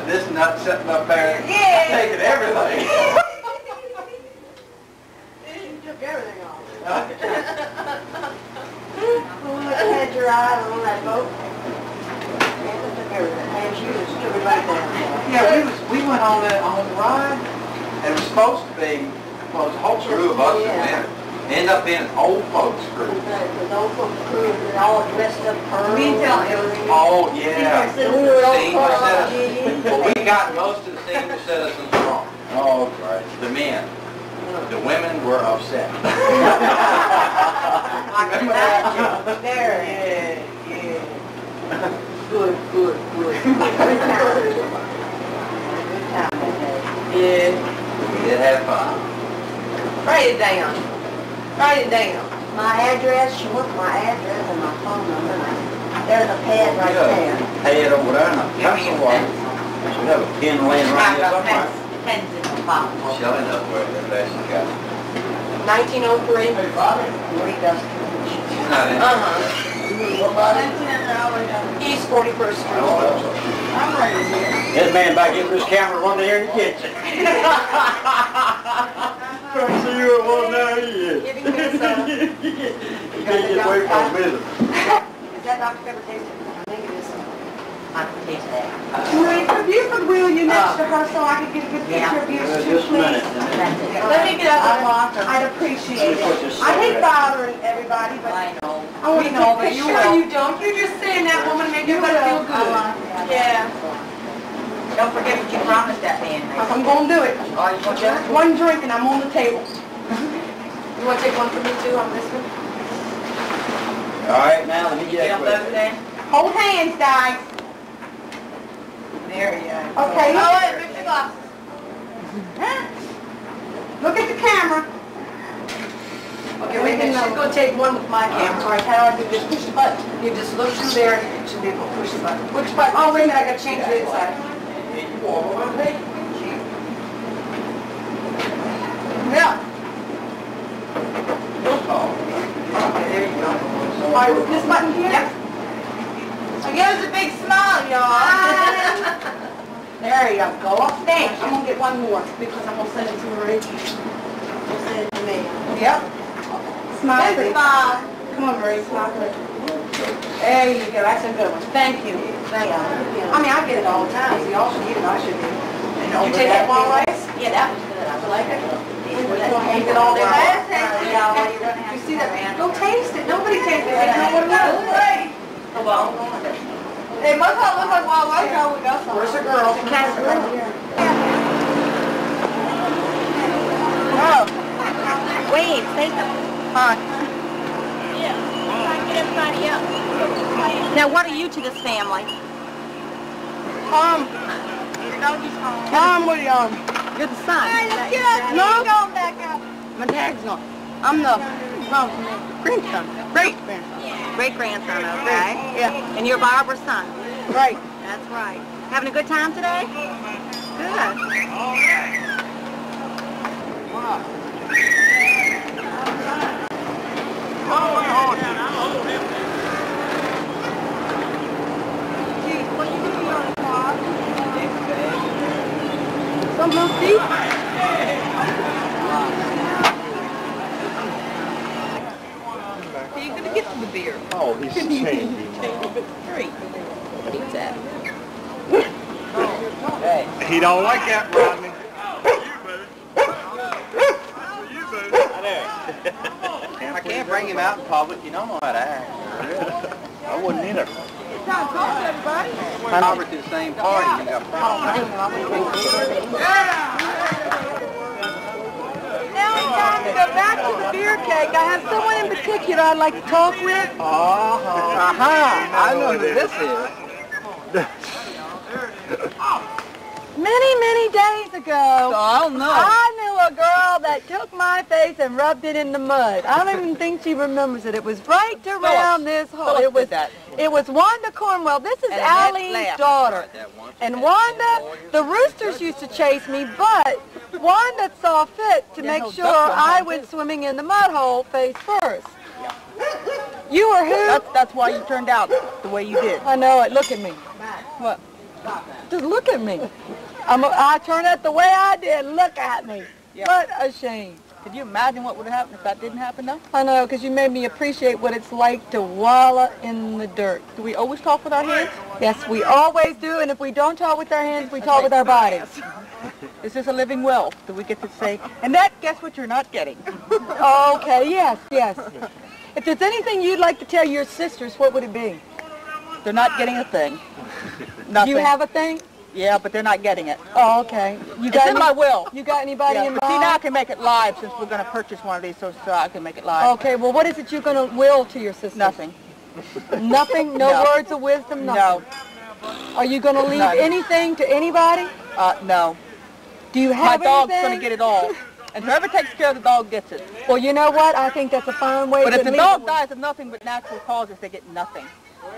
This nut sitting up there, taking everything. You took everything off. You had your eye on that boat. And took everything. And she was took it right down. Yeah, we went on the ride. And it was supposed to be, well, it was a whole crew of us that went. Ended up being an old folks crew. It was old folks crew, and all dressed up pearls. Me and Tell, it was Oh, yeah. Senior Senior citizens. Well, we got most of the senior citizens wrong. Oh, right. The men. The women were upset. There. yeah. Good. Good time. Yeah. We did have fun. Write it down. Write it down. My address, she wants my address and my phone number. There's a pad right there. Pad over there and a pencil. Should have a pen laying right here somewhere. Pens in the bottom. Shelley knows where she got it. 1903. Marie Dustin. She's not in. East 41st Street. I'm right here. This man back here with his camera running here in the kitchen. I see you at one now, he is. Giving me some. You can't get away from business. Is that Dr. Pepper tasting? I think it is. I can taste that. Marie, could you put William next to her so I could get a good picture of you too, Just a please? minute. Let me get up. I'd appreciate it. I hate bothering everybody, but I know. I want to know, but you don't. You're just saying that woman to make everybody feel good. Yeah. Don't forget what you promised that man. I'm going to do it. Oh, you want Just that? one drink and I'm on the table. You want to take one for me too on this one? All right, now let me get Get up over there. Hold hands, guys. There you go. Okay. Oh, wait, fix your glasses. Look at the camera. Okay, wait a minute. She's going to take one with my camera. All right, how do I do this? Push the button. You just look through there and it should be able to push the button. Which button? Oh, wait a minute. I got to change the inside. Yeah. Okay, there you go. All right, this button here? Yep. So give us a big smile, y'all. There you go. Thanks. I'm going to get one more because I'm going to send it to Marie. We'll send it to me. Yep. Smile pretty. Smile. Come on, Marie. Smile pretty. There you go. That's a good one. Thank you. Thank you. I mean, I get it all the time. So y'all should get it. I should get it. Did you take that wild rice? Yeah, that was good. I like it. Ain't it all there? You see that? Go taste it. Nobody tastes it. They know what it is. Well, it must not look like wild rice. How we got some. Where's the girl? The cat's right here. Oh. Wait, say something. Hi. Yeah. Try to get everybody up. Now, what are you to this family? What are you on? You're the son. No. Going back out. My dad's not. I'm the grandson. Great grandson. Great-grandson, okay? Yeah. And you're Barbara's son. Right. That's right. Having a good time today? Good. Geez, what you doing on the car? Some little deep? Are you going to get to the beer? Oh, he's changing. Three. What's that? He don't like that, Rodney. I can't bring him out in public. You don't know how to act. I wouldn't either. Robert to the same party. You got problems. Now it's time to go back to the beer cake. I have someone in particular I'd like to talk with. I know who this is. Many days ago, Oh, no. I knew a girl that took my face and rubbed it in the mud. I don't even think she remembers it. It was right around this hole. It was Wanda Cornwell. This is Allie's daughter. And Wanda, the roosters used to chase me, but Wanda saw fit to make sure I went swimming in the mud hole face first. You were who? That's why you turned out the way you did. I know it. Look at me. What? Just look at me. I turned out the way I did. Look at me. Yeah. What a shame. Could you imagine what would have happened if that didn't happen, though? I know, because you made me appreciate what it's like to wallow in the dirt. Do we always talk with our hands? Yes, we always do, and if we don't talk with our hands, we talk with our bodies. Is this a living will? Do we get to say, and that, guess what you're not getting? Okay, yes, yes. If there's anything you'd like to tell your sisters, what would it be? They're not getting a thing. Do Nothing. you have a thing? Yeah, but they're not getting it. Oh, okay. It's in my will. You got anybody Yeah, in but see, now I can make it live since we're going to purchase one of these, so I can make it live. Okay, well, what is it you're going to will to your sisters? Nothing. Nothing? No, No. words of wisdom? Nothing? No. Are you going to leave None. anything to anybody? No. Do you My have dog's anything? going to get it all. And whoever takes care of the dog gets it. Well, you know what? I think that's a fine way But to if the leave dog it. dies of nothing but natural causes, they get nothing.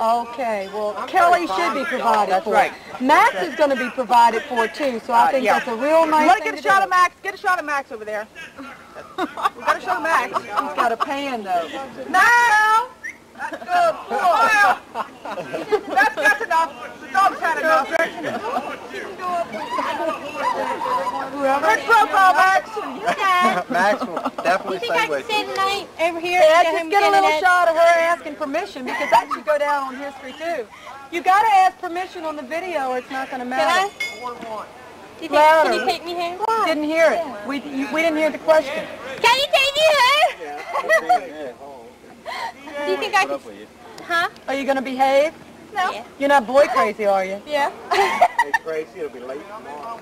Okay, well, Kelly should be provided That's for. right. Max is going to be provided for, too, so I think Yeah. that's a real nice You want to thing get a to shot do. of Max? Get a shot of Max over there. We got a shot of Max. He's got a pan, though. Now! That's good. That's enough. The dog's had enough. Good profile, Max. Max will definitely stay with you. Stay the night over here? Yeah, just get a little shot of her asking permission, because that should go down on history, too. You got to ask permission on the video, or it's not going to matter. Louder. Can you take me home? Didn't hear it. We didn't hear the question. Can you take me home? Do you think I could? Huh? Are you going to behave? No. You're not boy crazy, are you? Yeah. Hey, Tracy, it'll be late tomorrow.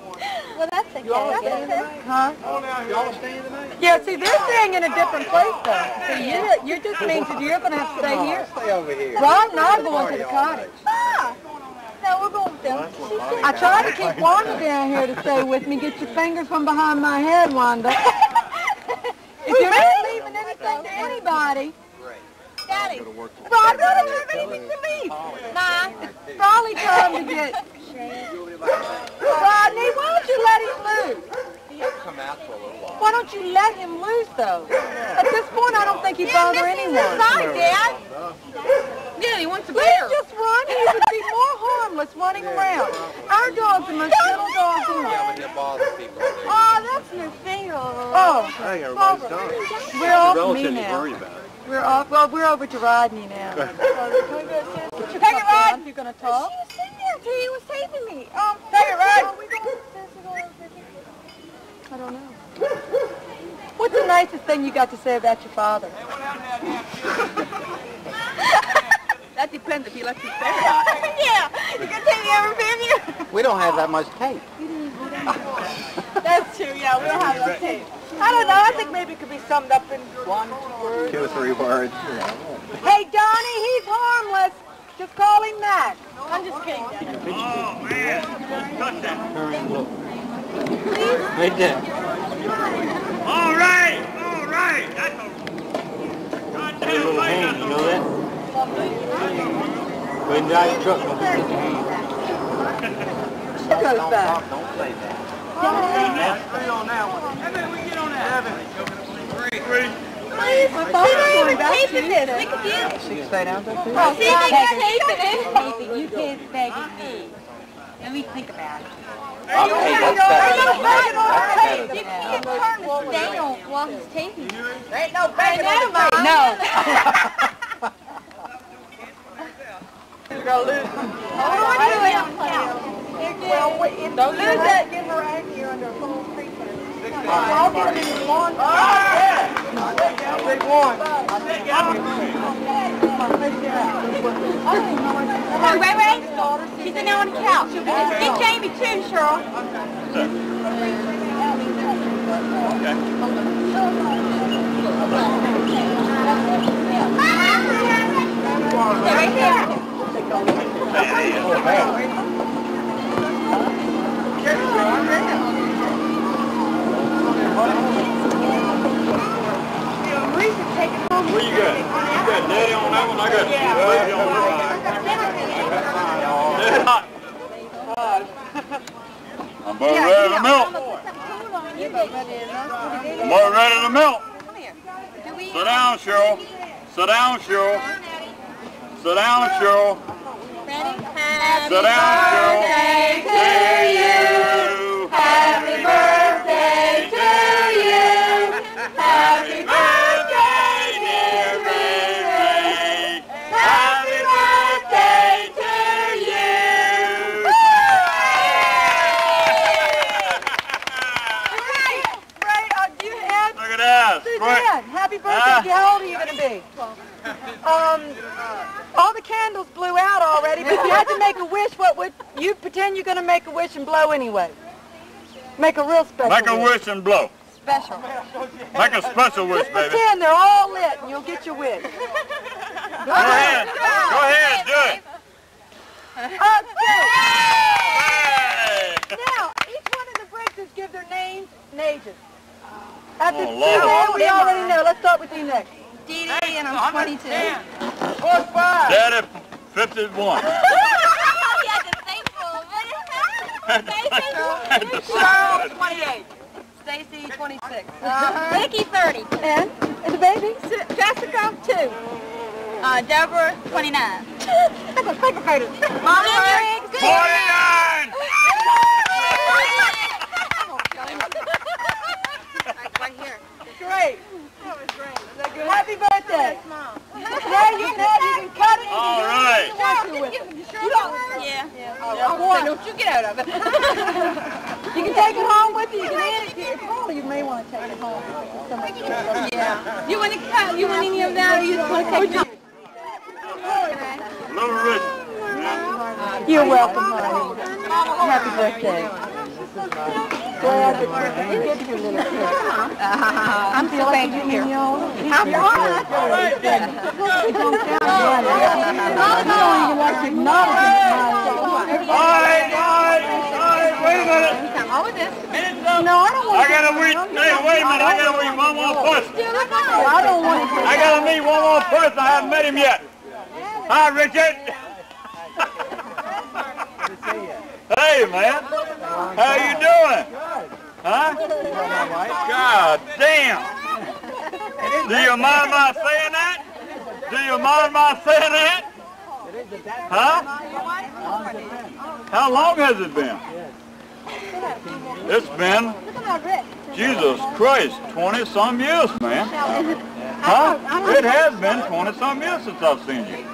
Well, that's okay. Huh? Y'all staying tonight? Yeah, see, they're staying in a different place, though. See, you just means that you're going to have to stay here. Stay over here. Ron and I are going to the cottage. Ah. No, we're going with them. I tried to keep Wanda down here to stay with me. Get your fingers from behind my head, Wanda. If you're not leaving anything to anybody, Daddy. Ron, I don't have anything to leave. Nah. It's probably time to get... Rodney, why don't you let him loose? Come out for a little while. Why don't you let him loose, though? At this point, I don't think he'd bother anyone. Dad. Yeah, he wants to Let him just run. He would be more harmless running around. Our dog's the most gentle dog in Yeah, but he'll bother people. Oh, that's your thing. Oh, I think everybody's done. we're off me now. We're off. Well, we're over to Rodney now. Take it, Rod. You're gonna talk? She was sitting there till he was saving me. Take it, Rod. I don't know. What's the nicest thing you got to say about your father? That depends if he lets you stay or not. Yeah. You can take me over with you. We don't have that much tape. That's true. Yeah, we don't have that tape. I don't know. I think maybe it could be summed up in 1 2 words. 2 or 3 words. Hey, Donnie, he's harmless. Just call him Max. I'm just kidding. Oh, man. Touch that. Right there. All right. All right. That's a goddamn right. That's a that? When you drive your truck, don't goes back. Don't say that. Stay on that one. How many we get on that? 7. 3. Please, My father's going back taping this. Tuesday. Look at you. She can stay down there too. See, they got taping it. You can't beg me. Let me think about it. Okay, You can't turn the stay on while he's taping. There ain't no banging on the tape. No. You're going to lose. Well, Don't lose that. Get her out here under a full street. I'll get him in one. Oh, yeah. Big one. Ray. She's in there on the couch. Get Jamie too, Cheryl. Stay right there. Where you got? You got Daddy on that one? I got Baby on that one. I'm about ready to melt. I'm about ready to melt. Sit down, Cheryl. Sit down, Cheryl. Sit down, Cheryl. Ready? Sit down, Cheryl. Ricky, how old are you going to be? 12. All the candles blew out already, but if you had to make a wish, what would you pretend you're going to make a wish and blow anyway? Make a real special Make a wish and blow. Special. Make a special wish, Just baby. pretend they're all lit and you'll get your wish. Go ahead. Go ahead. Do it. Okay. Now, each one of the Briggses give their names and ages. After Lord. we already know. Let's start with you next. Dee Dee, and I'm 22. Daddy, 51. Cheryl, 28. Stacy, 26. Vicky, 30. And the baby? Jessica, 2. Deborah, 29. That's a paper cutter. Mama, 49! right here. Great. That was great. Is that good? Happy birthday. Now you can cut it. All right. Yeah. Don't you get out of it. You can take it home with you. You can hand it to your father. You may want to take it home. Yeah. You want to cut? You want any of that, or you just want to take it home? Little Rich. You're welcome, honey. Happy birthday. Glad that you get your little kid. I'm so glad you're here. I'm honored. All right. You don't even like to acknowledge it. All right. Wait a minute. Come with this. No, I don't want I gotta wait. Hey, wait a minute. I gotta meet one more person. I don't want to. I gotta meet one more person. I haven't met him yet. Hi, Richard. Hey, man. How you doing? Huh? God damn. Do you mind my saying that? Do you mind my saying that? Huh? How long has it been? It's been, Jesus Christ, 20-some years, man. Huh? It has been 20-some years since I've seen you.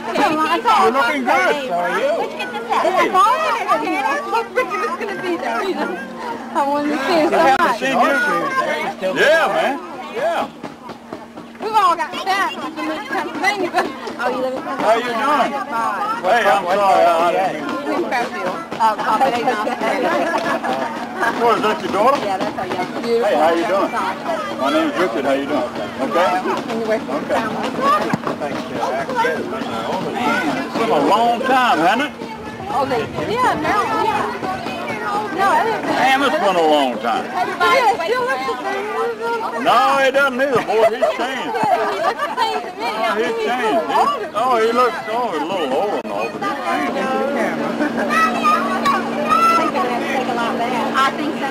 You're looking good. So are you. Look, Richard is going to be there. I wanted to see you so I haven't much. seen you. Yeah, man. Yeah. We've all got that from Pennsylvania, but... Oh, you live in Pennsylvania? How you doing? Hey, I'm sorry. I didn't mean We're in Fairfield. What, is that your daughter? Yeah, that's our young. Hey, how you doing? My name's Richard. How you doing? Okay? Okay. It's been a long time, hasn't it? Yeah, Maryland, yeah. No, Damn, it's been a long time. No, he doesn't either, boy. He's changed. He looks the same to me. Oh, he's changed. He looks a little older and all, but he's changed. I think so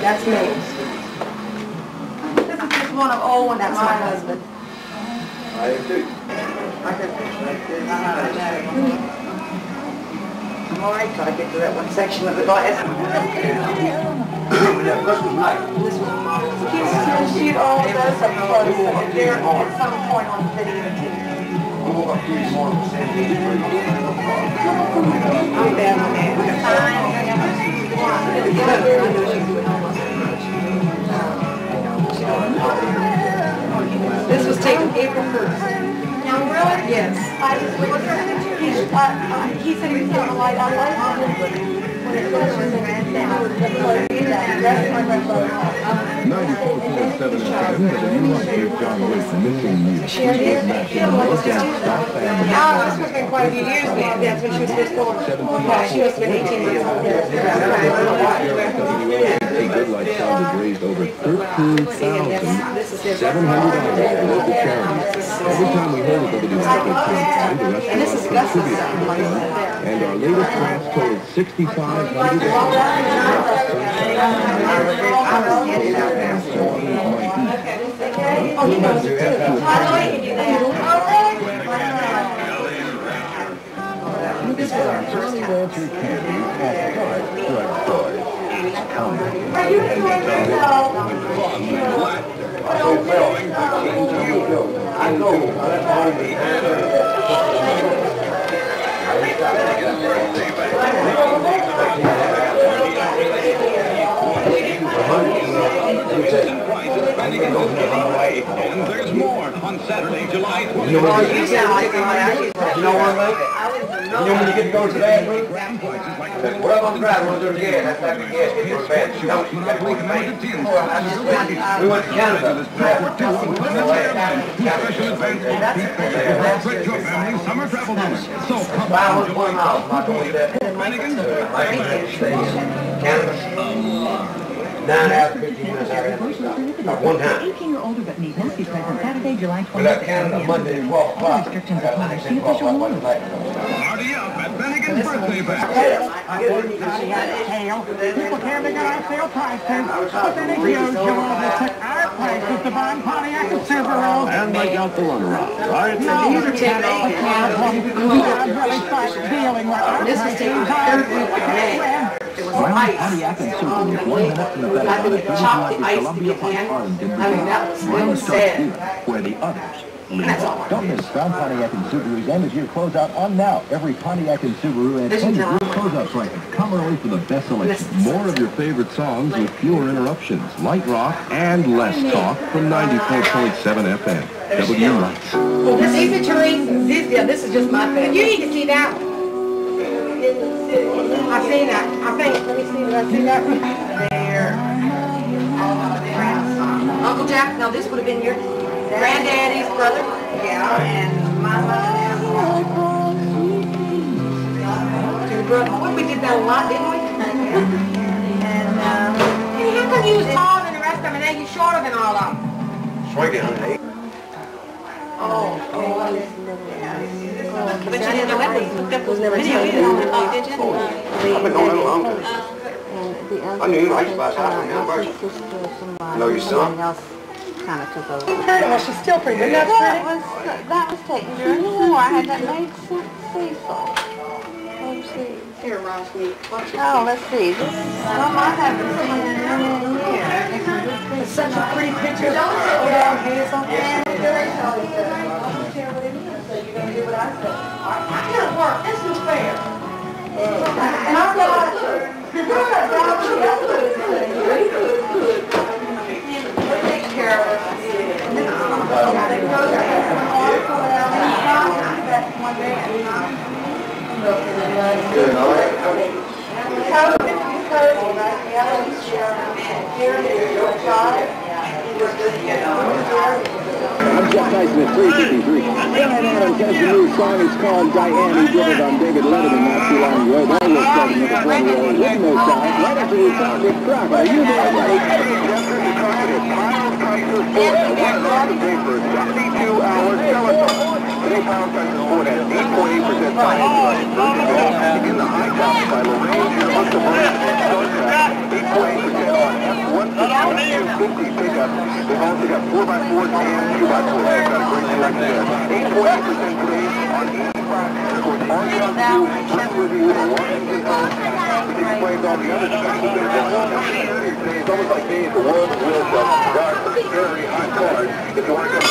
That's me. This is just one of old ones. That's my husband. I do too. I'm all right till I get to that one section of the glass. She'd all does some close, and there at some point on the video too. I'm bad on that. This was taken April 1st. Now, really? Yes. He said he was going to light on light. 94.7 FM, the New York John Waits missing music. This has been quite a few years now. That's when she was first born. She must have been 18 months old. A Good Life Fund has raised over $13,700 for local charities. Every time we hold a WSW campaign, the rest of us contribute to the show, and our latest grants totaled $6,500. This is our Charlie Rancher candy at Clark Drugstore. It's coming. I go. And there's more on Saturday, July 20th. You know what, Luke? You know when you get to go to that, Luke? Well, I'm driving, we'll do it again. That's like the gas, get your bad. We went to Canada. Celebrate your family's summer travel bonus. So come Wow, on, what's going on? Canada. 9 hours, 15 minutes out of one time. 18 or older but need must be present Saturday, July 20th. We left Canada Monday at 12 o'clock. Restrictions apply. See official warning. party up at Bennigan's Birthday Bash. People here, they got our sale prices. But then it goes, they took our prices to buy Pontiac and Subaru. And they got the runaround, right? No, these are taking off. This is taking the third week of May. It was ice. Pontiac and Subaru, 1 minute from the I would chop the ice to get in. I mean, that was sad. where the others live. That's all. Don't miss Crown Pontiac and Subaru's end of year closeout on now. Every Pontiac and Subaru and end of year closeout prices. Come early for the best selection. More of your favorite songs with fewer interruptions. Light rock and less talk from 94.7 FM. W Lights. Well, this is a Teresa. This is just my thing. You need to see that one. I've seen that. I think, let me see, did I see that one? There. Uncle Jack, now this would have been your granddaddy's brother? Yeah, and my mother and your brother. Well, we did that a lot, didn't we? And, hey, how come you was taller than the rest of them and then you shorter than all of them? Swinging, honey. But you didn't know that was never video either, did you? I've been going a long time. I knew you liked Spice House when you were know your son? Kind of took over. Well, she's still pretty good. That was taken during the war. I had that made Cecil. Let's see. Here, Rosny. Oh, let's see. This is some I haven't seen in a year. It's such a pretty picture. Don't sit down, Hazel. I can't work. This is fair. And I've got we'll take care of it. Good, all right. I'm Jeff Tyson at 353. Adam Adams has a new song. It's called Diane. He did it on David Letterman not too long ago. Then we're starting with the front row with no sound. Right after the sound with Croc. Are you there, buddy? For 72-hour telethon. Today, Pound Prices Ford has 8.8% finance. In the high top by Lorraine, plus the Mercedes Starcraft, 8.8% on F-150 pickup. They've also got 4x4s and 2x4s. They've got a great selection there. 8.8% today on 85. Of course, all you have to do is just review the Washington Post, which explains all the other special benefits. It's almost like being at the World Wheel Show. Dark, very hot cars. If you want to go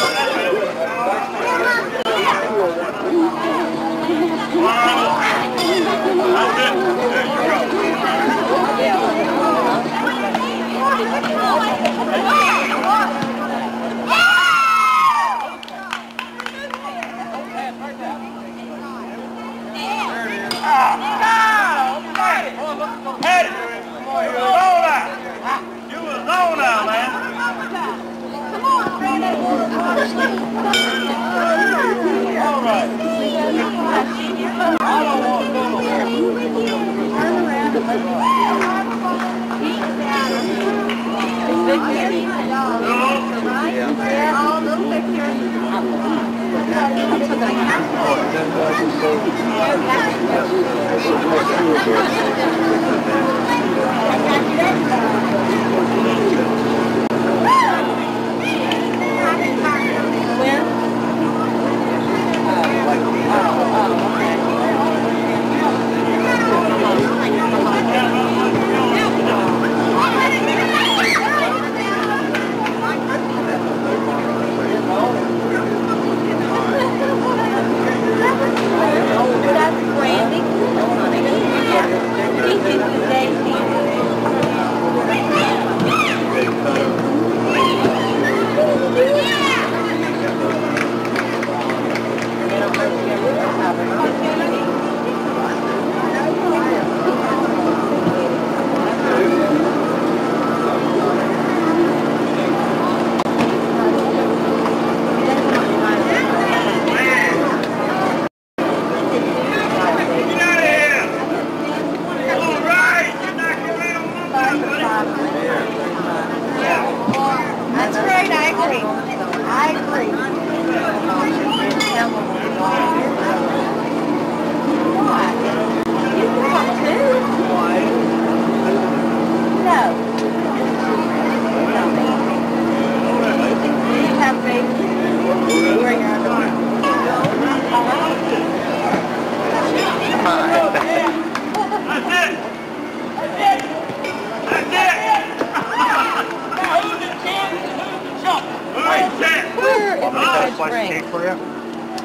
Yeah, all those pictures.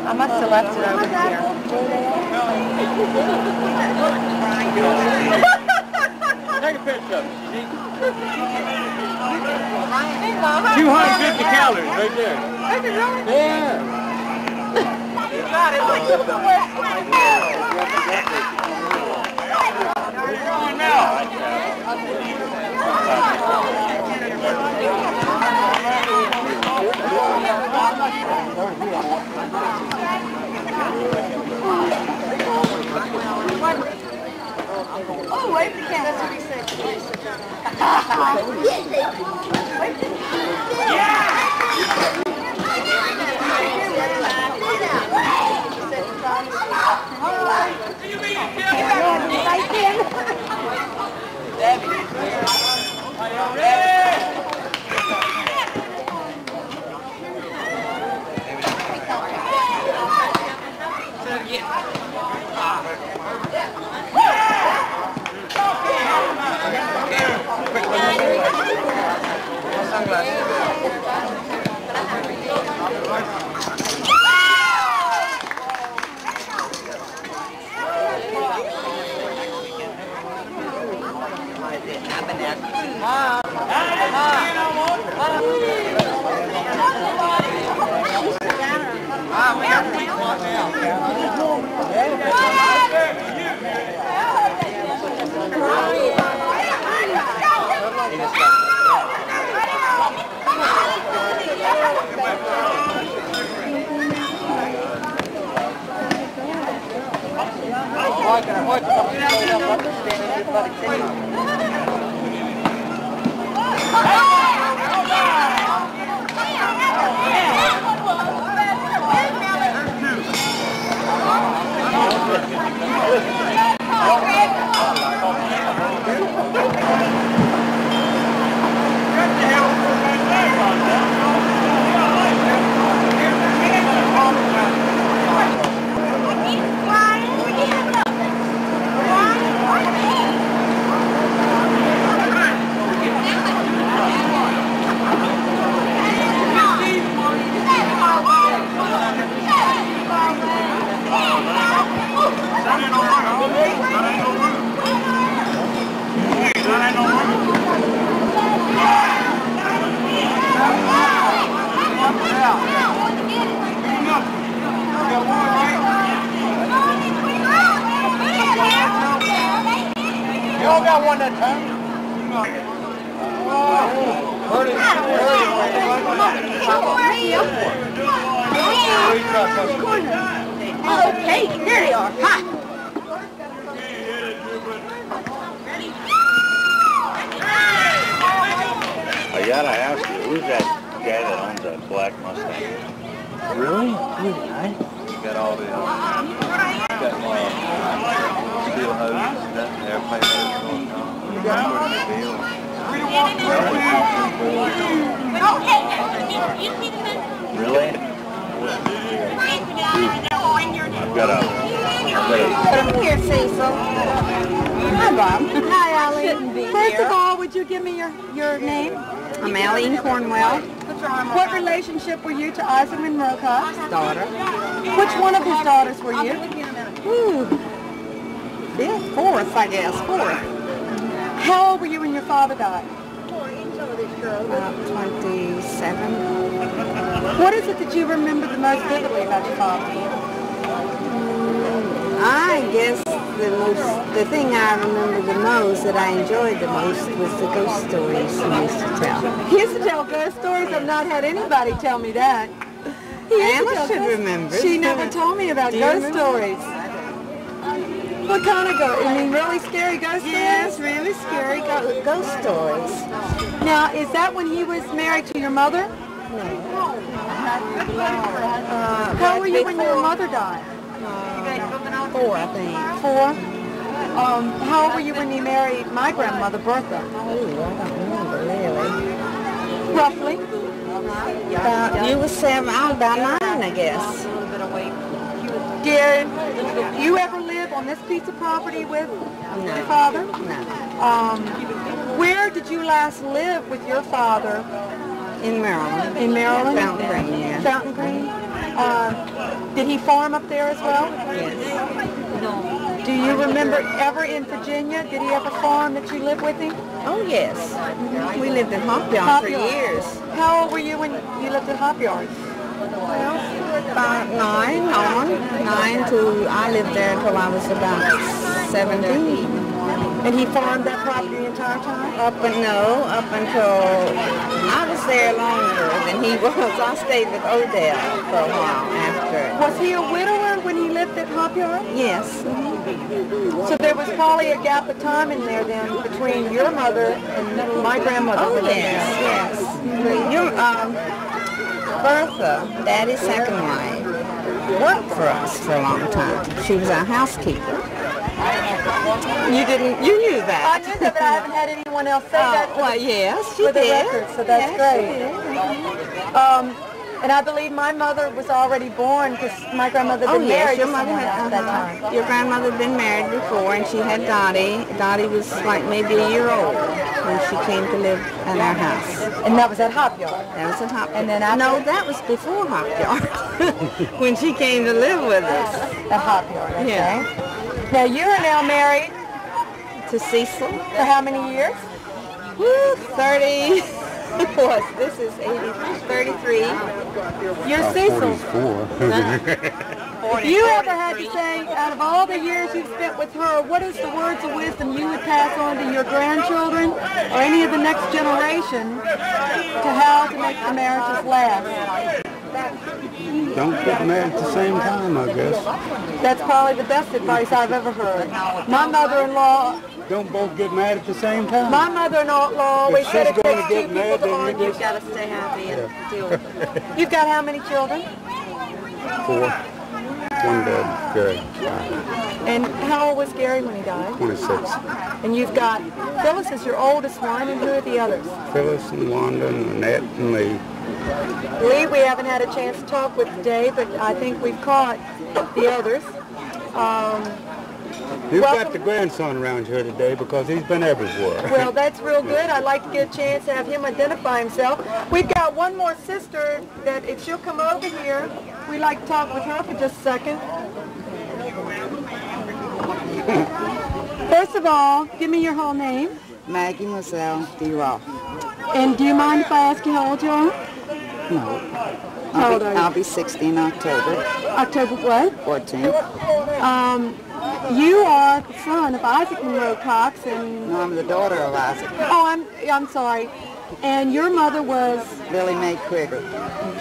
I must have left it over here. Take a picture of it. 250 calories right there. Yeah. You got it. Look at the West Point. Where you going now? Oh, wait the camera. That's what he said. You all got one that time? Okay, there they are. Hi. I gotta ask you, who's that guy that owns that black Mustang? Really? Got all the, got steel hoses and that, and airplane hoses going on. You got the deal. Really? I've got a... Come here, Cecil. Hi, Bob. Hi, Allie. First of all, would you give me your name? I'm Allie Cornwell. What relationship were you to Isaac Monroe Cox? Daughter. Which one of his daughters were you? Ooh. Yeah, fourth, I guess. Fourth. How old were you when your father died? 27. What is it that you remember the most vividly about your father? I guess the thing I remember the most, that I enjoyed the most, was the ghost stories he used to tell. He used to tell ghost stories. I've not had anybody tell me that. Anna should remember. She never told me about ghost stories. What kind of ghost? I mean, really scary ghost stories? Yes, really scary ghost stories. Now, is that when he was married to your mother? No. How were you when your mother died? 4, I think. 4? How old were you when you married my grandmother, Bertha? Oh, I don't remember, really. Roughly? You were 7, I was about 9, I guess. Did you ever live on this piece of property with your father? No. Where did you last live with your father? In Maryland. In Maryland? Fountain Green, yeah. Fountain Green? Did he farm up there as well? Yes. Do you remember ever in Virginia, did he have a farm that you lived with him? Oh, yes. We lived in Hopyard for years. How old were you when you lived at Hopyard? Well, about 9 on. 9 to, I lived there until I was about 17. And he farmed that property the entire time? Up until I was there longer than he was. I stayed with Odell for a while after. Was he a widower when he lived at Hopyard? Yes. So there was probably a gap of time in there then between your mother and my grandmother. Oh, yes, yes. Your, Bertha, Daddy's second wife, worked for us for a long time. She was our housekeeper. You knew that. I knew that, but I haven't had anyone else say that. Well, yes, she for the did. record, so that's great. And I believe my mother was already born because my grandmother had been married your to mother someone had else at that time. Your grandmother had been married before, and she had Dottie. Dottie was like maybe a year old when she came to live at our house. And that was at Hopyard? That was at Hopyard. And then after? No, that was before Hopyard, when she came to live with us. At Hopyard, okay. Yeah. Now you are now married to Cecil. For how many years? Woo, 30. This is 33. You're Cecil. 44. If you ever had to say, out of all the years you've spent with her, what is the words of wisdom you would pass on to your grandchildren or any of the next generation to how to make the marriages last? Don't get married at the same time, I guess. That's probably the best advice I've ever heard. My mother-in-law... Don't both get married at the same time. My mother-in-law always said it takes 2 people to argue. You've got to stay happy and deal with it. You've got how many children? 4. One dead, Gary. And how old was Gary when he died? 26. And you've got Phyllis is your oldest one, and who are the others? Phyllis and Wanda and Annette and Lee. Lee, we haven't had a chance to talk with today, but I think we've caught the others. You've got the grandson around here today because he's been everywhere. Well, that's real good. I'd like to get a chance to have him identify himself. We've got one more sister that if she'll come over here, we'd like to talk with her for just a second. First of all, give me your whole name. Maggie Moselle D. Roth. And do you mind if I ask you how old you are? No. How old are you? I'll be 60 in October. October what? 14. You are the son of Isaac Monroe Cox, and No, I'm the daughter of Isaac. oh, I'm sorry. And your mother was Billy Mae Krieger.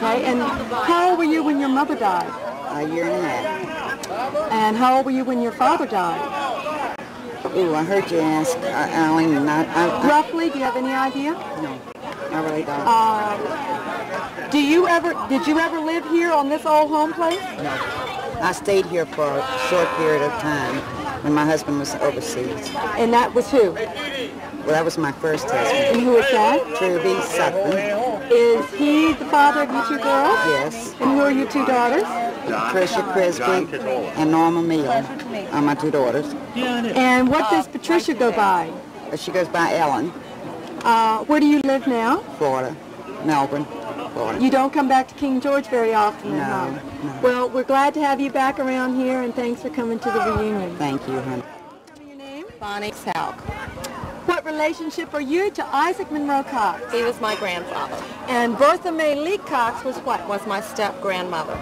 okay. And how old were you when your mother died? A year and a half. And how old were you when your father died? Ooh, I heard you ask, Alan. Roughly, do you have any idea? No, I really don't. Did you ever live here on this old home place? No. I stayed here for a short period of time when my husband was overseas. And that was who? Well, that was my first husband. And who is that? Truby Sutton. Is he the father of you two girls? Yes. And who are your two daughters? Patricia Crisby and Norma Meal are my two daughters. And what does Patricia go by? She goes by Ellen. Where do you live now? Florida. Melbourne, Florida. You don't come back to King George very often, No, huh? no. Well, we're glad to have you back around here, and thanks for coming to the reunion. Thank you, honey. Tell me your name. Bonnie Salk. What relationship are you to Isaac Monroe Cox? He was my grandfather. And Bertha May Lee Cox was what? Was my step-grandmother.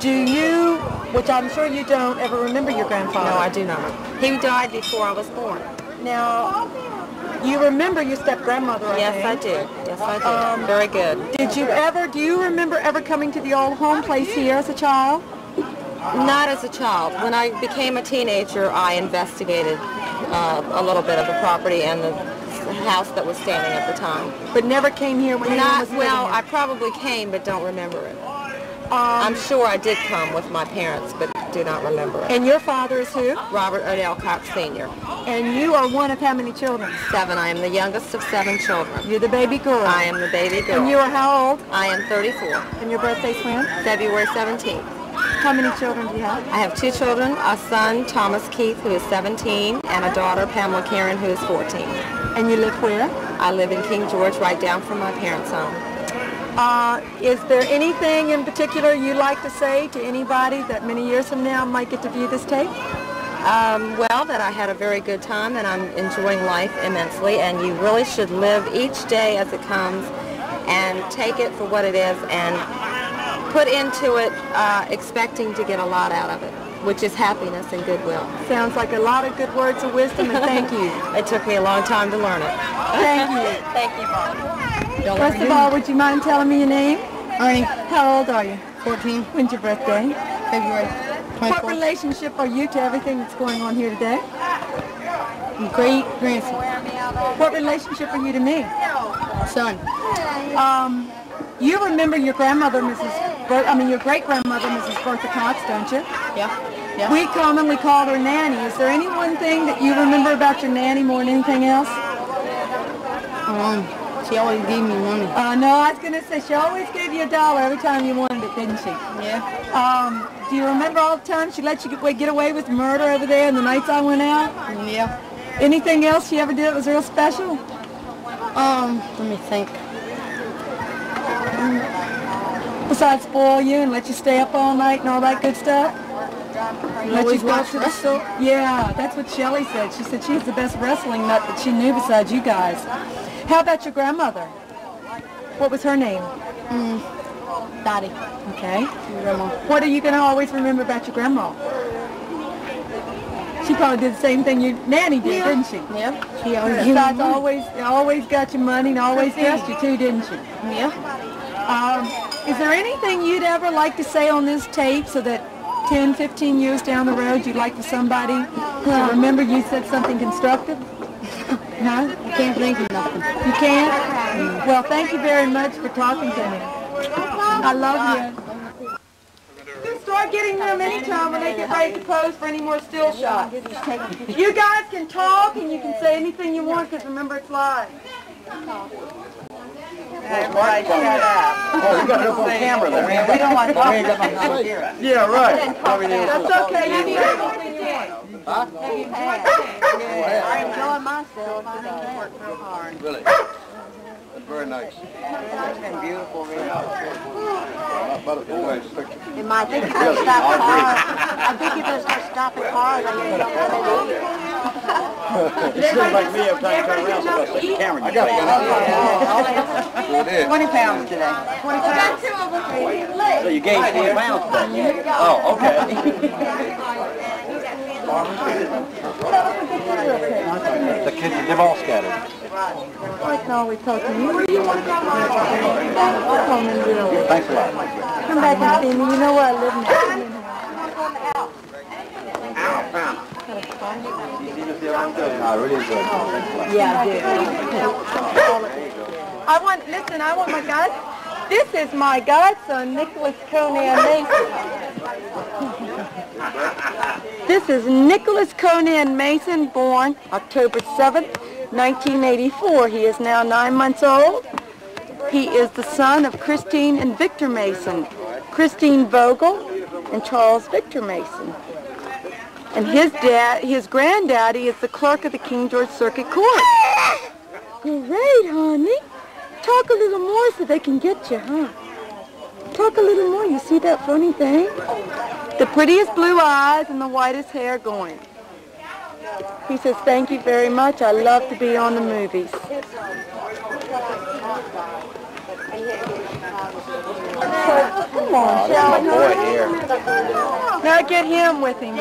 Do you, which I'm sure you don't, ever remember your grandfather? No, I do not. He died before I was born. Now, you remember your step-grandmother, I Yes, think. I do. Yes, I do. Very good. Do you remember ever coming to the old home place here as a child? Not as a child. When I became a teenager, I investigated a little bit of the property and the house that was standing at the time. But never came here when anyone was living Well, here? I probably came, but don't remember it. I'm sure I did come with my parents, but do not remember it. And your father is who? Robert Odell Cox Sr. And you are one of how many children? 7. I am the youngest of 7 children. You're the baby girl. I am the baby girl. And you are how old? I am 34. And your birthday's when? February 17th. How many children do you have? I have 2 children, a son, Thomas Keith, who is 17, and a daughter, Pamela Karen, who is 14. And you live where? I live in King George, right down from my parents' home. Is there anything in particular you'd like to say to anybody that many years from now might get to view this tape? Well, that I had a very good time and I'm enjoying life immensely, and you really should live each day as it comes and take it for what it is and put into it expecting to get a lot out of it, which is happiness and goodwill. Sounds like a lot of good words of wisdom, and thank you. It took me a long time to learn it. Thank you. Thank you, Bob. First of all, would you mind telling me your name? Ernie. How old are you? 14. When's your birthday? February 24th. What relationship are you to everything that's going on here today? Great grandson. What relationship are you to me? Son. You remember your grandmother, your great-grandmother, Mrs. Bertha Cox, don't you? Yeah. Yeah. We commonly called her Nanny. Is there any one thing that you remember about your Nanny more than anything else? She always gave me money. No, I was going to say she always gave you $1 every time you wanted it, didn't she? Yeah. Do you remember all the time she let you get away with murder over there and the nights I went out? Yeah. Anything else she ever did that was real special? Let me think. Besides spoil you and let you stay up all night and all that good stuff? Let you go to the store? Yeah, that's what Shelley said. She said she was the best wrestling nut that she knew besides you guys. How about your grandmother? What was her name? Dottie. Okay. Grandma. What are you going to always remember about your grandma? She probably did the same thing your nanny did, didn't she? Yeah. She always Besides, always got you money and always dressed you too, didn't she? Yeah. Is there anything you'd ever like to say on this tape so that 10, 15 years down the road you'd like for somebody to remember you said something constructive? Huh? I can't think of nothing. You can't? Well, thank you very much for talking to me. I love you. Just start getting them anytime when they get ready to pose for any more still shots. You guys can talk and you can say anything you want because remember it's live. Everybody shut up. Oh, you got it up on camera there. We don't want to talk about it. Yeah, right. That's okay. You can say anything you want. Huh? I enjoy myself. I didn't work real hard. Really? That's very nice. It's been beautiful, really. It I think you better stop the car. I think you better start stopping cars. It seems like me every time I turn around, so I see the camera. I got it. 20 pounds today. 20 pounds. So you gained 20 pounds today? Oh, okay. The kids, they've all scattered. I can always talk to you. Where do you want to go? Thanks a lot. Come back and see me. You know where I live now. I really enjoyed it. Thanks a lot. Yeah, I do. I want my guys. This is my godson, Nicholas Conan Mason. This is Nicholas Conan Mason, born October 7th, 1984. He is now 9 months old. He is the son of Christine and Victor Mason, Christine Vogel and Charles Victor Mason. And his granddaddy is the clerk of the King George Circuit Court. Great, honey. Talk a little more so they can get you, huh? Talk a little more. You see that funny thing? The prettiest blue eyes and the whitest hair going. He says, thank you very much. I love to be on the movies. Come on, my boy here. Now get him with him.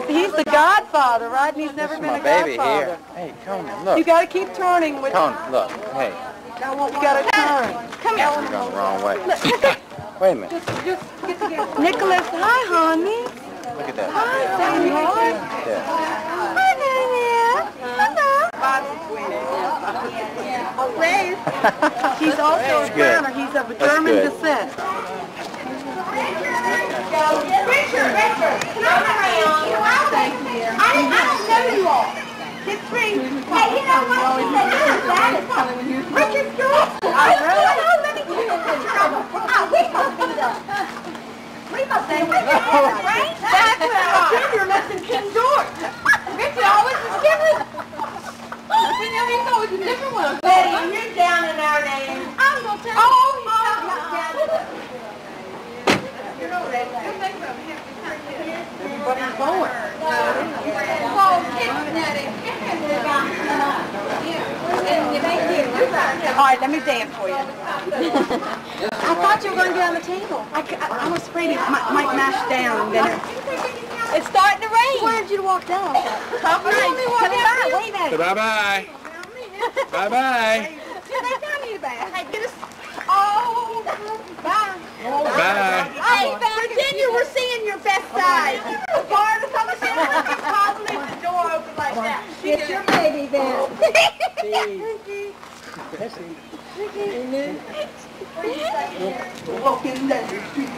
He's the godfather, right? And he's never been a baby godfather. here. Hey, Conan, look. You got to keep turning with. Conan, look. Hey. You got to turn. Come here. You're going the wrong way. Wait a minute. Just get together. Nicholas, hi, honey. Look at that. Hi, sweetheart. Yeah. Hi, Hello. He's also a German. He's of a German descent. Richard, can I thank you. I don't know you all. It's free. Hey, you know what? Richard's girl. Oh, really? Let me get we must say Richard, right? That's right. You're missing King George. Richard always is different. He's always a different one. Betty, you're down in our name. I'm going to tell you. Everybody's going. All right, let me dance for you. I thought you were going to get on the table. I was afraid it might mash down. And then it's starting to rain. Why did you walk down? Come on, wait a minute. Bye-bye. Bye-bye. Hey, get us. Oh, bye. Bye. Hey, Virginia, we're seeing your best side. Part of something just leave the door open like that. Get your baby then. Walking down the street,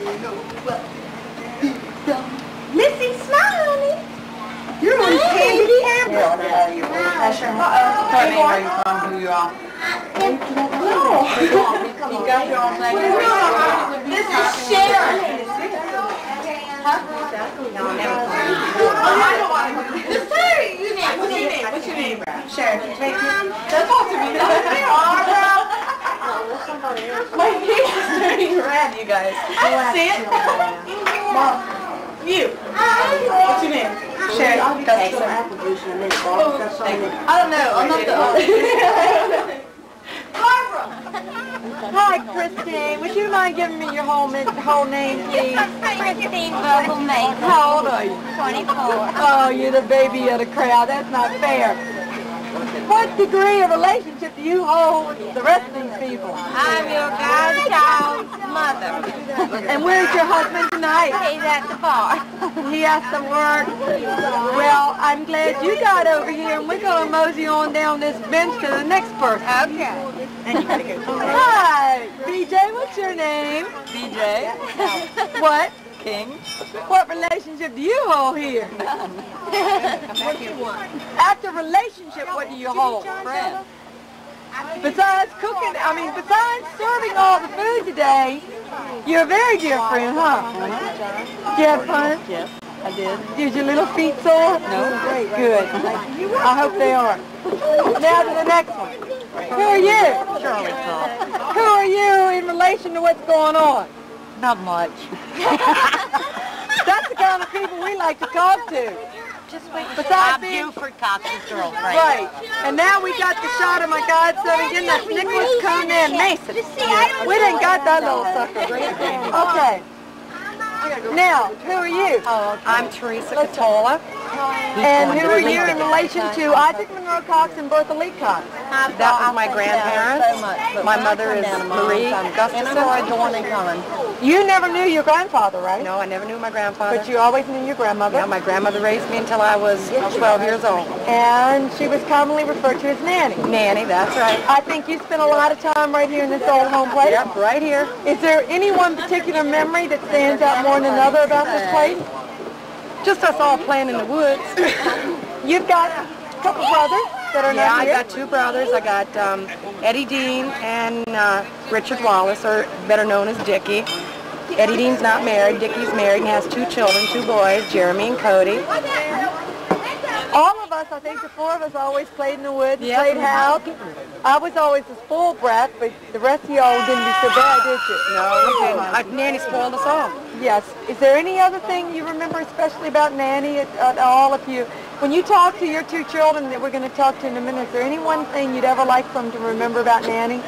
you know what? Missy, smile, honey. You're on candy camera. Where are you from? Who you are? You got your own thing. This is Sharon. What's your name? Sharon. Take it. That's all to me. My face is turning red, you guys. See it? Mom. You. What's your name? Sharon. I don't know. I'm not the Barbara. Hi, Christine. Would you mind giving me your whole name, please? Christine Vogel Mason. How old are you? 24. Oh, you're the baby of the crowd. That's not fair. What degree of relationship do you hold with the rest of these people? I'm your godchild's mother. And where's your husband tonight? He's at the bar. He has to work. Well, I'm glad you got over here, and we're going to mosey on down this bench to the next person. Okay. And you gotta go. Hi, BJ. What's your name? BJ. What? King. What relationship do you hold here? None. What do you want? After relationship, what do you hold? Friend. Besides cooking, besides serving all the food today, you're a very dear friend, huh? Did you have fun? Yes, I did. Did your little feet sore? No. Great, good. I hope they are. Now to the next one. Who are you? Shirley. Who are you in relation to what's going on? Not much. That's the kind of people we like to talk to. Just wait. Besides I'm Buford Cox's girlfriend. Right. And now we got the shot of my godson again. That's Nicholas Conan Mason. We didn't got that little sucker. Okay. Now, who are you? I'm Teresa Catola. And who are you in relation to Isaac Monroe Cox and Bertha Lee Cox? That was my grandparents. My mother is Marie Gustafson. You never knew your grandfather, right? No, I never knew my grandfather. But you always knew your grandmother? Yeah, my grandmother raised me until I was 12 years old. And she was commonly referred to as Nanny. Nanny, that's right. I think you spent a lot of time right here in this old home place. Yep, right here. Is there any one particular memory that stands out more than another about this place? Just us all playing in the woods. You've got a couple brothers that are not here? I got two brothers. I got Eddie Dean and Richard Wallace, or better known as Dickie. Eddie Dean's not married. Dickie's married and has two children, two boys, Jeremy and Cody. All of us, I think the four of us always played in the woods, played house. I was always a spoiled brat, but the rest of y'all didn't do so bad, did you? No, we didn't. Nanny spoiled us all. Yes. Is there any other thing you remember especially about Nanny at all? When you talk to your two children that we're going to talk to in a minute, is there any one thing you'd ever like them to remember about Nanny?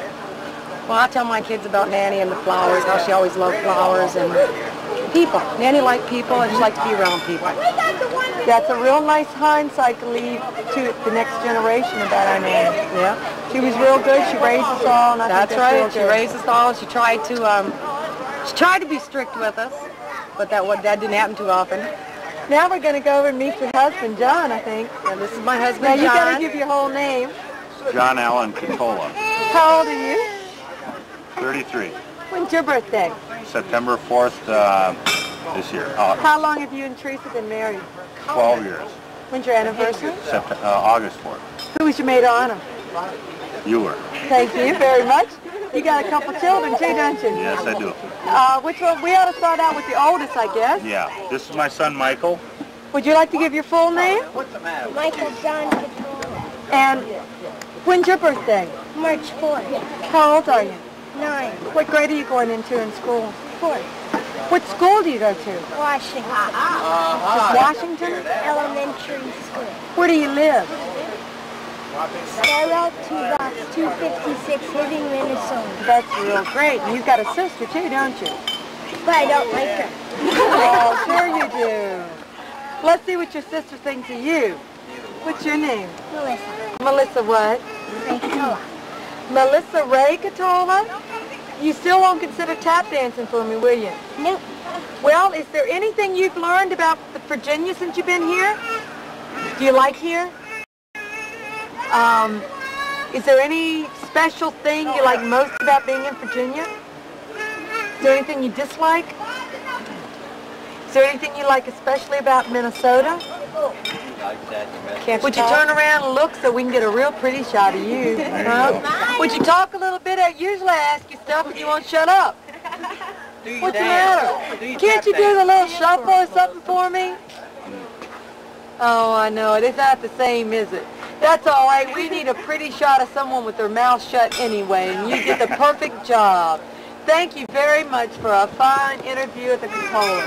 Well, I tell my kids about Nanny and the flowers, how she always loved flowers and people. Nanny liked people and she liked to be around people. That's a real nice hindsight to leave to the next generation about our Nanny. Yeah. She was real good. She raised us all. And that's right. She raised us all. She tried to be strict with us, but that didn't happen too often. Now we're going to go over and meet your husband, John, I think. And this is my husband, John. Now you've got to give your whole name. John Allen Catola. How old are you? 33. When's your birthday? September 4th this year. How long have you and Teresa been married? 12 years. When's your anniversary? August 4th. Who was your maid of honor? You were. Thank you very much. You got a couple children too, don't you? Yes, I do. Which one? We ought to start out with the oldest, I guess. Yeah. This is my son, Michael. Would you like to give your full name? What's the matter? Michael John Catola. And when's your birthday? March 4th. How old are you? 9. What grade are you going into in school? 4th. What school do you go to? Washington. Washington? Elementary school. Where do you live? Sky Route 2 Box 256, Hibbing, Minnesota. That's real great. And you've got a sister too, don't you? But I don't like her. Oh, sure you do. Let's see what your sister thinks of you. What's your name? Melissa. Melissa what? Ray Catola. Melissa Ray Catola? You still won't consider tap dancing for me, will you? Nope. Well, is there anything you've learned about Virginia since you've been here? Do you like here? Is there any special thing you like most about being in Virginia? Is there anything you dislike? Is there anything you like especially about Minnesota? Would you turn around and look so we can get a real pretty shot of you? Would you talk a little bit? I usually ask you stuff and you won't shut up. What's the matter? Can't you do the little shuffle or something for me? Oh, I know. It is not the same, is it? That's all right. We need a pretty shot of someone with their mouth shut anyway, and you did the perfect job. Thank you very much for a fine interview at the Catola.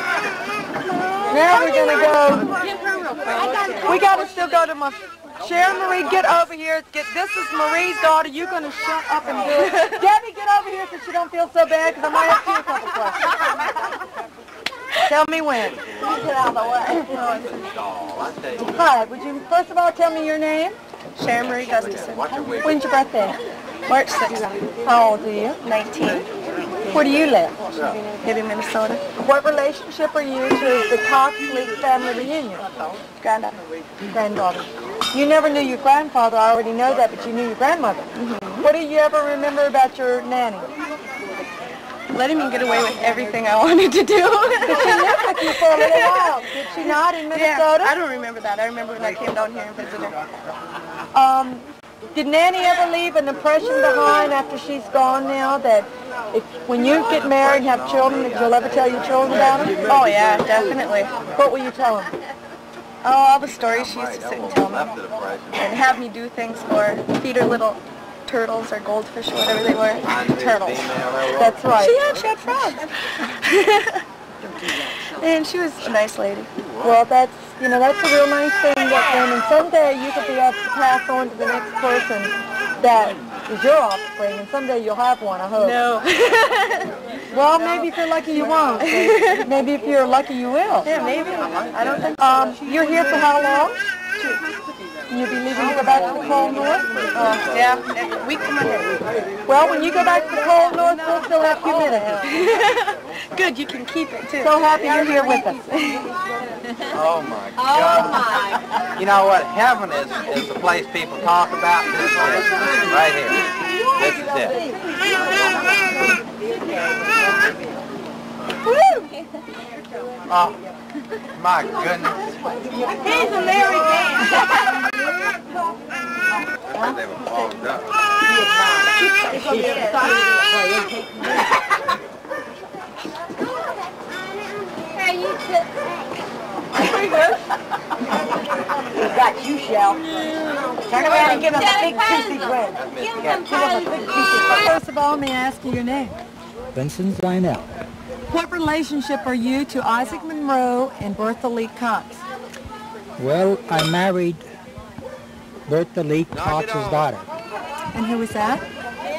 Now we're going to go. We got to still go to my... Sharon Marie, get over here. This is Marie's daughter. You're going to shut up and do it. Debbie, get over here so she don't feel so bad, because I might ask you a couple questions. Tell me when. Get out of the way. Hi, would you first of all tell me your name? Sharon Marie Gustafson. When's your birthday? March 6th. How old are you? 19. Where do you live? Hibbing, Minnesota. What relationship are you to the Cox-Leake Family Reunion? Granddaughter. Granddaughter. You never knew your grandfather, I already know that, but you knew your grandmother. Mm-hmm. What do you ever remember about your nanny? Letting me get away with everything I wanted to do. Did she live with you for a little while? Did she not in Minnesota? Yeah, I don't remember that. I remember when I came down here and visited her. Did Nanny ever leave an impression behind after she's gone now that when you get married and have children, that you'll ever tell your children about them? Oh yeah, definitely. What will you tell them? Oh, all the stories she used to sit and tell me. And have me do things for, feed her little turtles or goldfish or whatever they were. Turtles. That's right. She had frogs. And she was a nice lady. Well, that's a real nice thing and someday you could be able to pass on to the next person that is your offspring, and someday you'll have one, I hope. No. Well, maybe if you're lucky you won't. Maybe if you're lucky you will. Yeah, maybe. I don't think You're here for how long? And you'll be leaving to go back to the cold north? yeah, next week from Monday. Well, when you go back to the cold north, we'll still have humidity. Good, you can keep it too. So happy you're here with us. Oh my God. You know what? Heaven is the place people talk about. This is it. Right here. This is it. Oh, my goodness. He's a married man. They were fogged up. Hey, you took Got you, Shell. Turn around and give him a big juicy grin. Give him a big juicy grin. First of all, may I ask you your name? Vincent Zinell. What relationship are you to Isaac Monroe and Bertha Lee Cox? Well, I married Bertha Lee Cox's daughter. And who was that?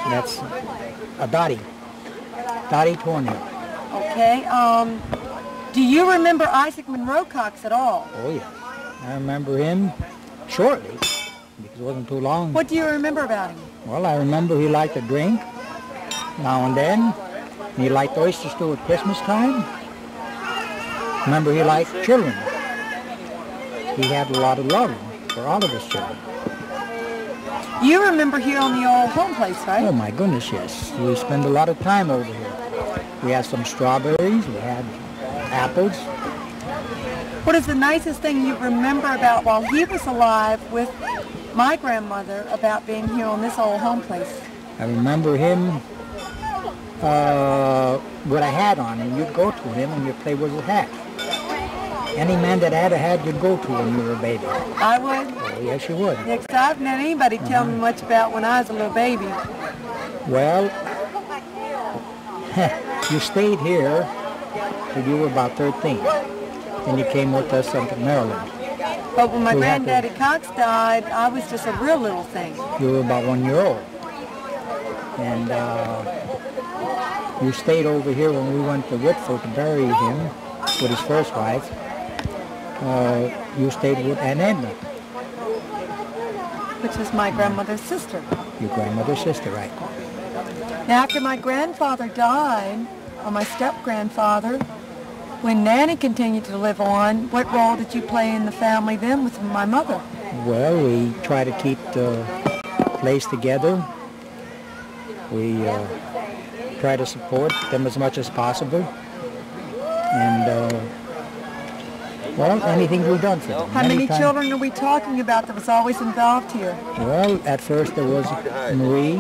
That's Dottie Tornhill. Okay, do you remember Isaac Monroe Cox at all? Oh, yeah. I remember him shortly, because it wasn't too long. What do you remember about him? Well, I remember he liked to drink now and then. He liked oyster stew at Christmas time. Remember, he liked children. He had a lot of love for all of his children. You remember here on the old home place, right? Oh, my goodness, yes. We spent a lot of time over here. We had some strawberries, we had apples. What is the nicest thing you remember about while he was alive with my grandmother about being here on this old home place? I remember him with a hat on, and you'd go to him and you'd play with his hat. Any man that had a hat you'd go to when you were a baby. I would? Oh, yes, you would. Yeah, 'cause I haven't had anybody tell me much about when I was a little baby. Well, you stayed here till you were about 13. Then you came with us up to Maryland. But when my granddaddy Cox died, I was just a real little thing. You were about 1 year old. And you stayed over here when we went to Whitford to bury him with his first wife. You stayed with Aunt Edna. Which is my grandmother's sister. Your grandmother's sister, right. Now, after my grandfather died, or my step-grandfather, when Nanny continued to live on, what role did you play in the family then with my mother? Well, we try to keep the place together. We try to support them as much as possible. And, well, anything we've done for them. How many children are we talking about that was always involved here? Well, at first there was Marie,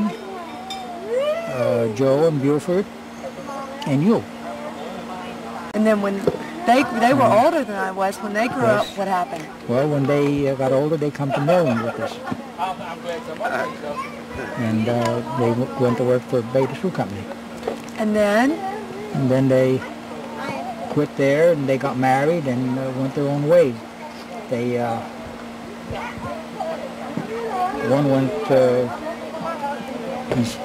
Joe and Buford, and you. And then when they were older than I was, when they grew up, what happened? Well, when they got older, they come to Maryland with us. And they went to work for a Beta Shoe Company. And then? And then they quit there, and they got married and went their own ways. They, one went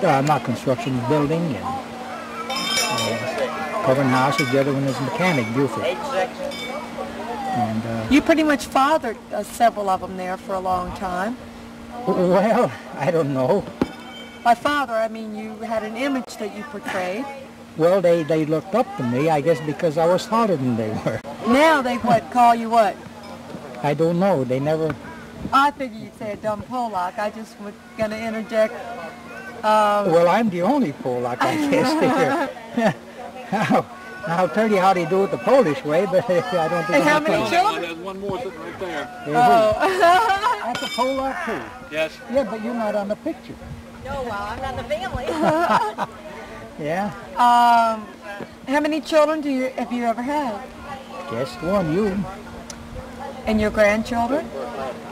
not construction, building, and covering houses. The other one is mechanic, Buford. And, you pretty much fathered several of them there for a long time. Well, I don't know. By father, I mean you had an image that you portrayed. Well, they looked up to me, I guess, because I was taller than they were. Now they call you what? I don't know. They never... I figured you'd say a dumb Polak. I just was going to interject. Well, I'm the only Polak, I guess, here. I'll tell you how they do it the Polish way, but I don't think... And how many children? There's one more sitting right there. That's a Polak, too. Yes. Yeah, but you're not on the picture. No, well, I'm not in the family. Yeah. How many children have you ever had? Just one, you. And your grandchildren?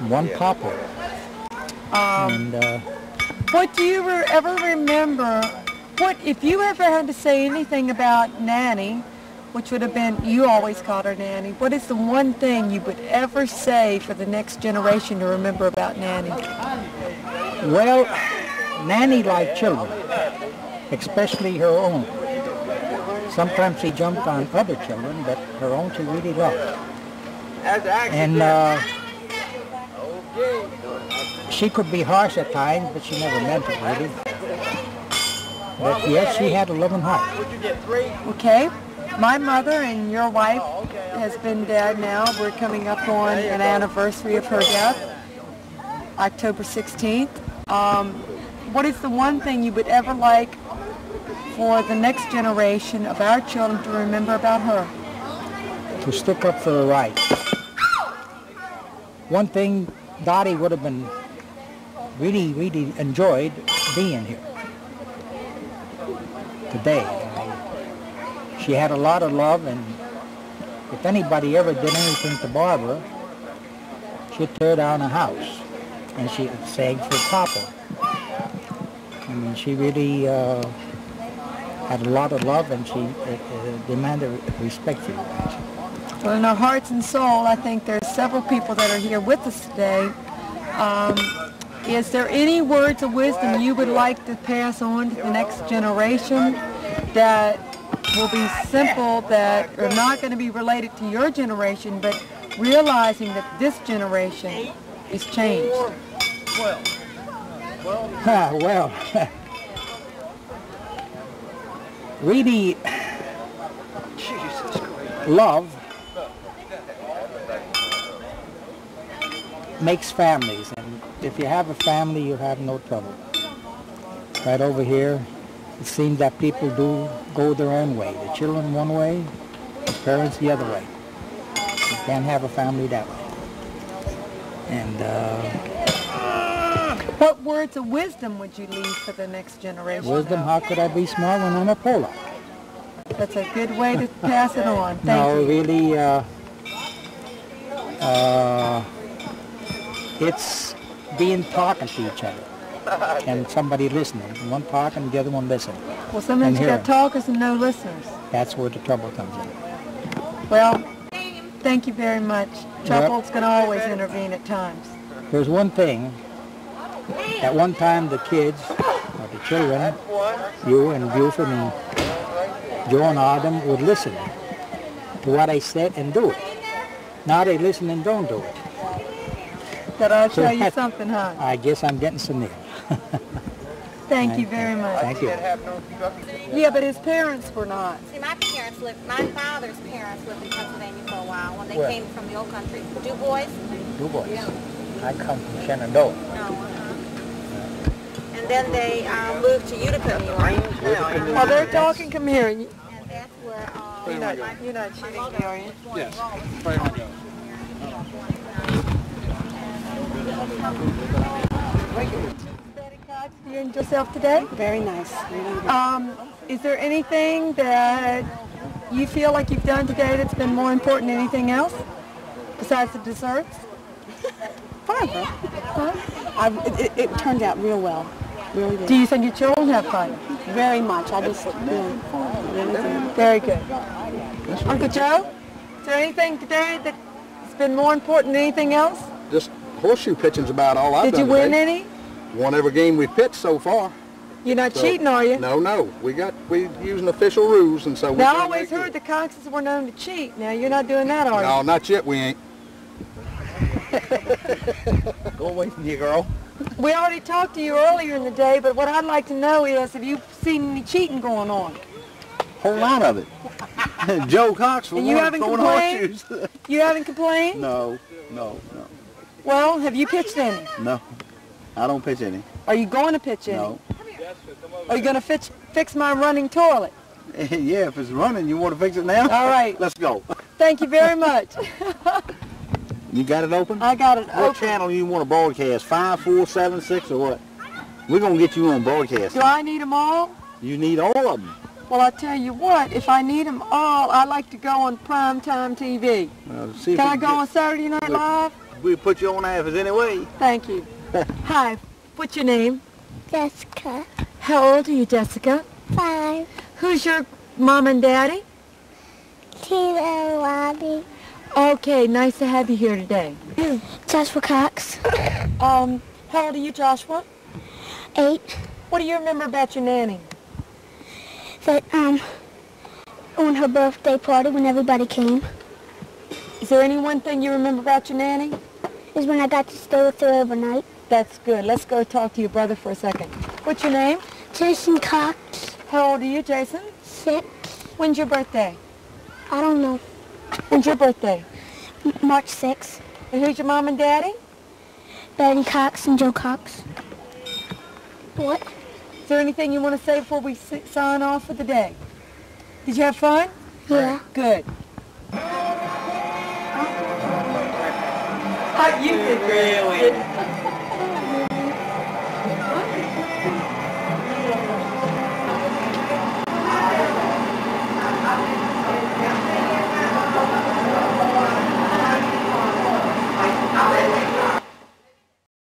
One papa. What do you ever remember? What if you ever had to say anything about Nanny, which would have been, you always called her Nanny, what is the one thing you would ever say for the next generation to remember about Nanny? Well, Nanny liked children, especially her own. Sometimes she jumped on other children, but her own she really loved. And she could be harsh at times, but she never meant it really. But yes, she had a loving heart. Okay. My mother and your wife has been dead now. We're coming up on an anniversary of her death, October 16th. What is the one thing you would ever like for the next generation of our children to remember about her? To stick up for the right. One thing, Dottie would have been really enjoyed being here today. She had a lot of love, and if anybody ever did anything to Barbara, she'd tear down a house, and she'd sag for Papa. I mean, she really had a lot of love, and she demanded respect for you. Well, in our hearts and soul, I think there's several people that are here with us today. Is there any words of wisdom you would like to pass on to the next generation that will be simple, that are not going to be related to your generation, but realizing that this generation is changed? Well, really, love makes families, and if you have a family, you have no trouble. Right over here, it seems that people do go their own way. The children one way, the parents the other way. You can't have a family that way. And what words of wisdom would you leave for the next generation? Wisdom, how could I be smart when I'm a Pollock? That's a good way to pass it on. Thank you. No, really, it's being talking to each other and somebody listening. One talking, the other one listening. Well, sometimes you got talkers and no listeners. That's where the trouble comes in. Well, thank you very much. Trouble's going to always intervene at times. There's one thing. At one time, the kids, or the children, you and Buford and Joe and Adam would listen to what I said and do it. Now they listen and don't do it. That ought to tell you something, huh? I guess I'm getting some near. Thank you very much. Thank you. Yeah, but his parents were not. See, my father's parents lived in Pennsylvania for a while when they came from the old country. Du Bois? Du Bois. I come from Shenandoah. And then they moved to Utica, New York. Oh, they're talking, come here. And that's where you're not shooting, are you? Yes, right on go. You enjoy yourself today? Very nice. Is there anything that you feel like you've done today that's been more important than anything else besides the desserts? Fun, huh? It turned out real well. Really did. Do you think your children have fun? Very much. I just really did. Very good. Uncle Joe, is there anything today that's been more important than anything else? Just horseshoe pitching's about all I've done. Did you win today. any? Won every game we pitched so far. You're not cheating, are you? No. We using official rules, and so we. Now, I always heard the Coxes were known to cheat. Now you're not doing that, are you? No, not yet. We ain't. Go away from you, girl. We already talked to you earlier in the day, but what I'd like to know is, have you seen any cheating going on? Whole lot of it. Joe Cox for and you haven't complained? You haven't complained? No. Well, have you pitched any? No, I don't pitch any. Are you going to pitch any? No. Are you going to fix my running toilet? Yeah, if it's running, you want to fix it now? All right. Let's go. Thank you very much. You got it open? I got it open. What channel you want to broadcast? 5, 4, 7, 6, or what? We're going to get you on broadcast. Do I need them all? You need all of them. Well, I'll tell you what, if I need them all, I like to go on primetime TV. Can I go on Saturday Night Live? We'll put you on half as anyway. Thank you. Hi, what's your name? Jessica. How old are you, Jessica? 5. Who's your mom and daddy? Tina and Robbie. Okay, nice to have you here today. Joshua Cox. How old are you, Joshua? 8. What do you remember about your nanny? That, On her birthday party when everybody came. Is there any one thing you remember about your nanny? Is when I got to stay with her overnight. That's good. Let's go talk to your brother for a second. What's your name? Jason Cox. How old are you, Jason? 6. When's your birthday? I don't know. When's your birthday? March 6th. And who's your mom and daddy? Betty Cox and Joe Cox. What? Is there anything you want to say before we sign off for the day? Did you have fun? Yeah. Good. You did really good.